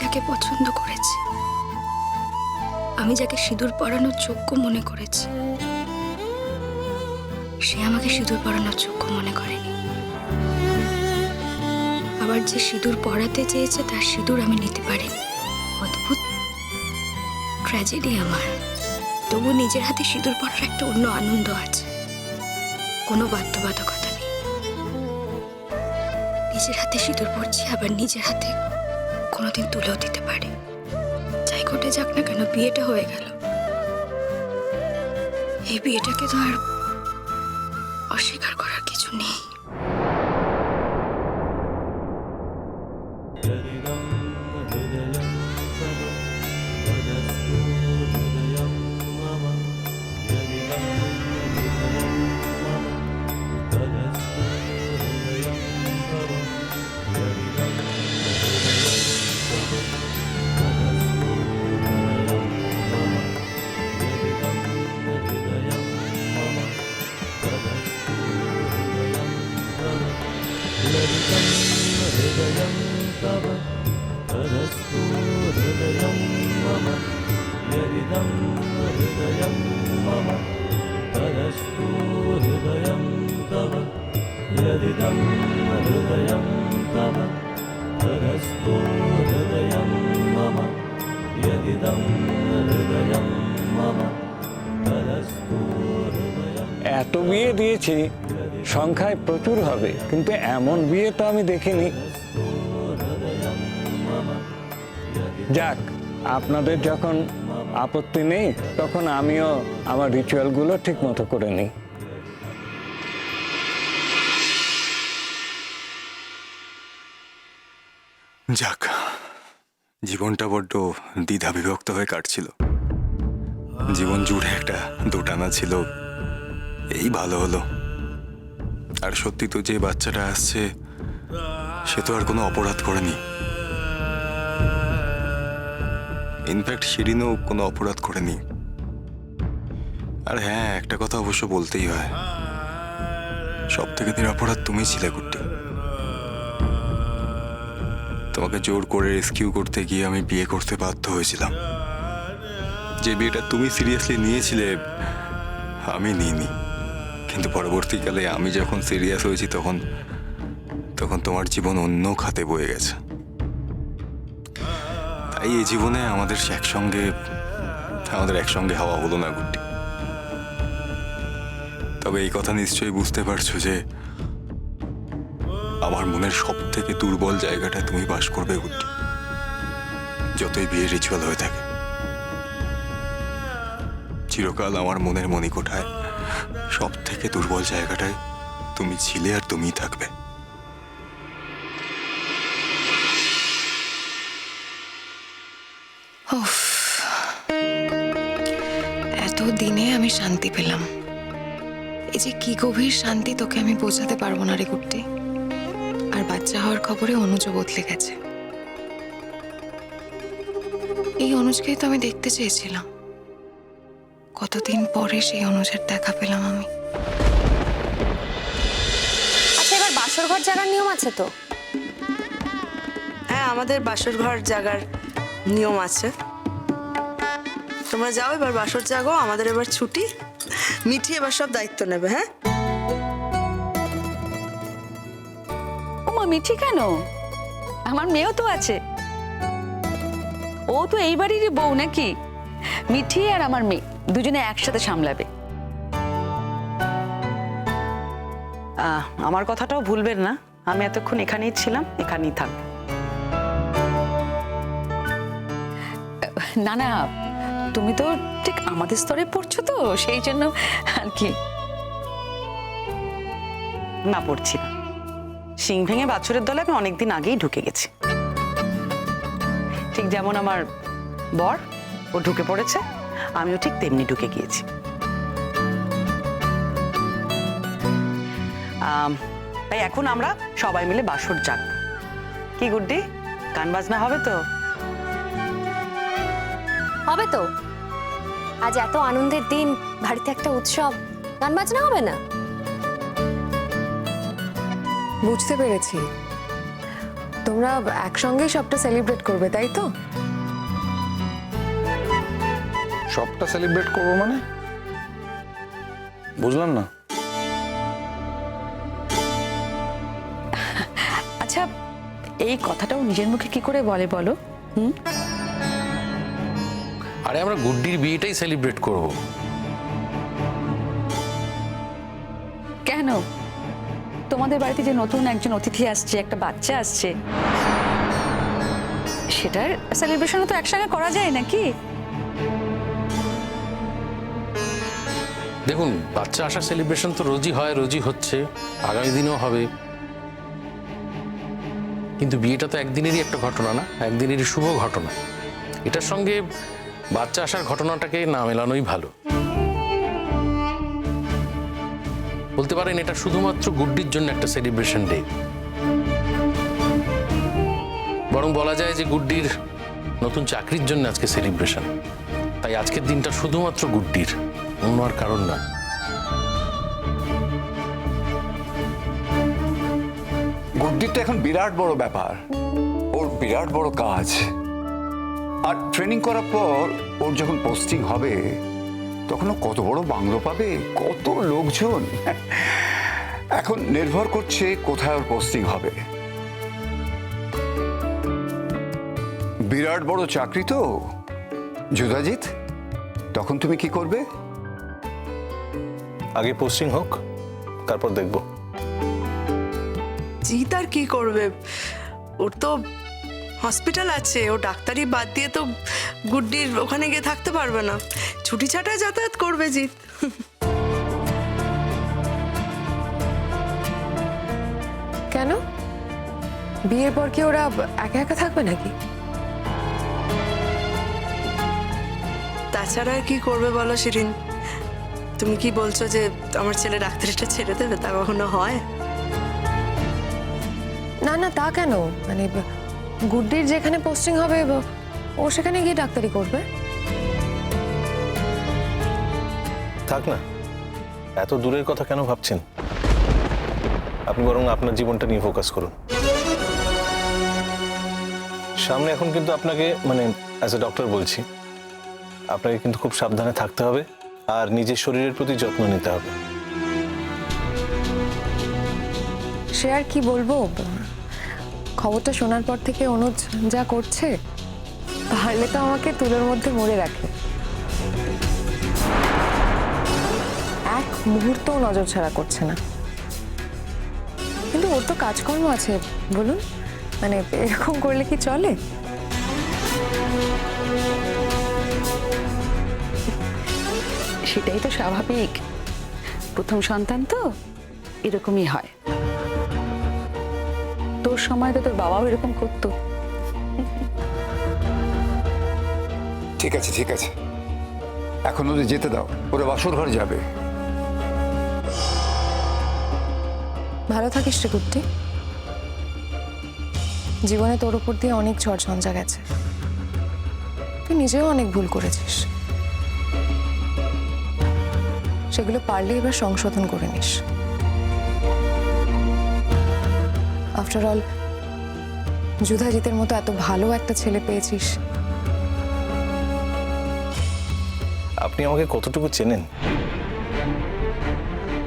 যাকে পছন্দ করেছি, আমি যাকে সিঁদুর পরানোর যোগ্য মনে করেছি, সে আমাকে সিঁদুর পরানোর যোগ্য মনে করেনি। আবার যে সিঁদুর পরাতে চেয়েছে তার সিঁদুর আমি নিতে পারিনি। অদ্ভুত ট্র্যাজেডি আমার। তবু নিজের হাতে সিঁদুর পরার একটা অন্য আনন্দ আছে, কোনো বাধ্যবাধকতা নেই। নিজের হাতে সিঁদুর পরছি, আবার নিজের হাতে কোনোদিন তুলেও দিতে পারি। যাই ঘটে যাক না কেন, বিয়েটা হয়ে গেল। এই বিয়েটাকে তো আর অস্বীকার করার কিছু নেই। এত বিয়ে দিয়েছি, সংখ্যায় প্রচুর হবে, কিন্তু এমন বিয়ে তো আমি দেখিনি। যাক, আপনাদের যখন আপত্তি নেই তখন আমিও আমার রিচুয়ালগুলো ঠিক মতো করে নিই। যাক, জীবনটা বড্ড দ্বিধা বিভক্ত হয়ে কাটছিল। জীবন জুড়ে একটা দোটানা ছিল, এই ভালো হলো। আর সত্যি তো যে বাচ্চাটা আসছে সে তো আর কোনো অপরাধ করেনি। ইনফ্যাক্ট শিরিনও কোনো অপরাধ করেনি। আর হ্যাঁ, একটা কথা অবশ্য বলতেই হয়, সব থেকে নিরপরাধ তুমি ছিলে গুড্ডি। তোমাকে জোর করে রেস্কিউ করতে গিয়ে আমি বিয়ে করতে বাধ্য হয়েছিলাম। যে বিয়েটা তুমি সিরিয়াসলি নিয়েছিলে আমি নিইনি, কিন্তু পরবর্তীকালে আমি যখন সিরিয়াস হয়েছি তখন তোমার জীবন অন্য খাতে বয়ে গেছে। তাই এই জীবনে আমাদের একসঙ্গে হওয়া হলো না গুড্ডি। তবে এই কথা নিশ্চয়ই বুঝতে পারছো যে আমার মনের সব থেকে দুর্বল জায়গাটা তুমি বাস করবে গুড্ডি, যতই বিয়ের রিচুয়াল হয়ে থাকে। চিরকাল আমার মনের মণিকোঠায় সব থেকে দুর্বল জায়গাটায় তুমি ছিলে আর তুমিই থাকবে। এতদিনে আমি শান্তি পেলাম। এই যে কি গভীর শান্তি তোকে আমি বোঝাতে পারবো না রে গুড্ডি। আর বাচ্চা হওয়ার খবরে অনুজও বদলে গেছে। এই অনুজকেই তো আমি দেখতে চেয়েছিলাম। কতদিন পরে সেই অনুজের দেখা পেলাম আমি। আচ্ছা, এবার বাসর ঘর জাগার নিয়ম আছে তো? হ্যাঁ, আমাদের বাসর ঘর জাগার নিয়ম আছে। তোমরা যাও, এবার বাসর জাগো, আমাদের এবার ছুটি। মিঠি এবার সব দায়িত্ব নেবে। হ্যাঁ, ওমা, মিঠি কেন? আমার মেয়েও তো আছে। ও তো এই বাড়িরই বউ নাকি? মিঠি আর আমার মেয়ে দুজনে একসাথে সামলাবে। আমার কথাটাও ভুলবেন না, আমি এতক্ষণ এখানেই ছিলাম, এখানেই থাকবো। না না, তুমি তো ঠিক আমাদের স্তরে পড়ছো তো, সেই জন্য আর কি। না, পড়ছি না। শিং ভেঙে বাছুরের দলে আমি অনেকদিন আগেই ঢুকে গেছি। ঠিক যেমন আমার বর ও ঢুকে পড়েছে, আমিও ঠিক তেমনি ঢুকে গিয়েছি। তাই এখন আমরা সবাই মিলে বাসর জাগব। কি গুড্ডি, গান বাজনা হবে তো? হবে তো। আজ এত আনন্দের দিন, বাড়িতে একটা উৎসব, গান বাজনা হবে না? বুঝতে পেরেছি, তোমরা তোমরা একসঙ্গেই সবটা সেলিব্রেট করবে, তাই তো? সবটা সেলিব্রেট করবো মানে? বুঝলাম না। আচ্ছা, এই কথাটাও নিজের মুখে কি করে বলে বলো? আরে আমরা গুড্ডির বিয়েটাই সেলিব্রেট করব। কেন? তোমাদের বাড়িতে যে নতুন একজন অতিথি আসছে, একটা বাচ্চা আসছে, সেটার সেলিব্রেশনও তো একসঙ্গে করা যায় নাকি? দেখুন, বাচ্চা আসার সেলিব্রেশন তো রোজই হয়, রোজই হচ্ছে, আগামী দিনেও হবে। কিন্তু বিয়েটা তো একদিনেরই একটা ঘটনা না, একদিনেরই শুভ ঘটনা। এটার সঙ্গে বাচ্চা আসার ঘটনাটাকে না মেলানোই ভালো। বলতে পারেন এটা শুধুমাত্র গুড্ডির জন্য একটা সেলিব্রেশন ডে। বরং বলা যায় যে গুড্ডির নতুন চাকরির জন্য আজকে সেলিব্রেশন। তাই আজকের দিনটা শুধুমাত্র গুড্ডির, অন্য আর কারণ না। গুড্ডির তো এখন বিরাট বড় ব্যাপার, ওর বিরাট বড় কাজ। আর ট্রেনিং করার পর ওর যখন পোস্টিং হবে তখন ও কত বড় বাংলো পাবে, কত লোকজন। এখন নির্ভর করছে কোথায় ওর পোস্টিং হবে। বিরাট বড় চাকরি তো যুধাজিৎ, তখন তুমি কি করবে? আগে পোস্টিং হোক, তারপর দেখব। জিৎ আর কি করবে? ওর তো হসপিটাল আছে, ও ডাক্তারি বাদ দিয়ে তো গুড্ডির ওখানে গিয়ে থাকতে পারবে না। ছুটি ছাটায় যাতায়াত করবে জিৎ। কেন? বিয়ের পর কি ওরা একা একা থাকবে নাকি? তাছাড়া আর কি করবে বলো শিরিন? তুমি কি বলছো যে আমার ছেলে ডাক্তারিটা ছেড়ে দেবে? তা কখনো হয়? না না, তা কেন? মানে গুড্ডির যেখানে পোস্টিং হবে ও সেখানে গিয়ে ডাক্তারি করবে। থাক না, এত দূরের কথা কেন ভাবছেন? আপনি বরং আপনার জীবনটা নিয়ে ফোকাস করুন। সামনে এখন কিন্তু আপনাকে, মানে অ্যাজ এ ডক্টর বলছি, আপনাকে কিন্তু খুব সাবধানে থাকতে হবে আর নিজের শরীরের প্রতি যত্ন নিতে হবে। সে আর কি বলবো, খবরটা শোনার পর থেকে অনুজ যা করছে, পারলে তো আমাকে তুলোর মধ্যে মুড়ে রাখে। এক মুহূর্তও নজর ছাড়া করছে না। কিন্তু ওর তো কাজকর্ম আছে, বলুন, মানে এরকম করলে কি চলে? সেটাই তো স্বাভাবিক, প্রথম সন্তান তো এরকমই হয়। তোর সময় তো তোর বাবাও এরকম করতো। ঠিক আছে ঠিক আছে, এখন ওদের যেতে দাও, ওরা বাসর ঘর যাবে। ভালো থাকিস রে গুড্ডি। জীবনে তোর উপর দিয়ে অনেক ঝড় ঝঞ্ঝা গেছে, তুই নিজেও অনেক ভুল করেছিস। সেগুলো পারলে এবার সংশোধন করে নিস। আফটার অল যুধাজিতের মতো এত ভালো একটা ছেলে পেয়েছিস। আপনি আমাকে কতটুকু চেনেন?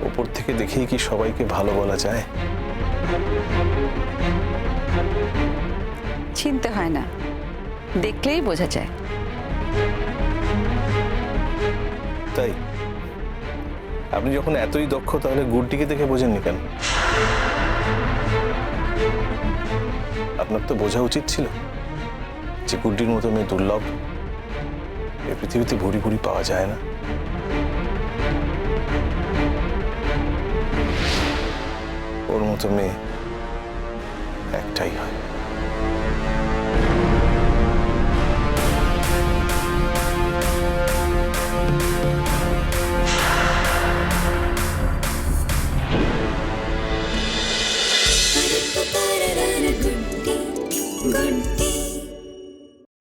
ওপর থেকে দেখেই কি সবাইকে ভালো বলা যায়? চিনতে হয় না, দেখলেই বোঝা যায়। তাই আপনি যখন এতই দক্ষ, তাহলে গুড্ডিকে দেখে বোঝেননি কেন? আপনার তো বোঝা উচিত ছিল যে গুড্ডির মতো মেয়ে দুর্লভ, এই পৃথিবীতে ভুরি ভুরি পাওয়া যায় না। ওর মতো মেয়ে একটাই হয়।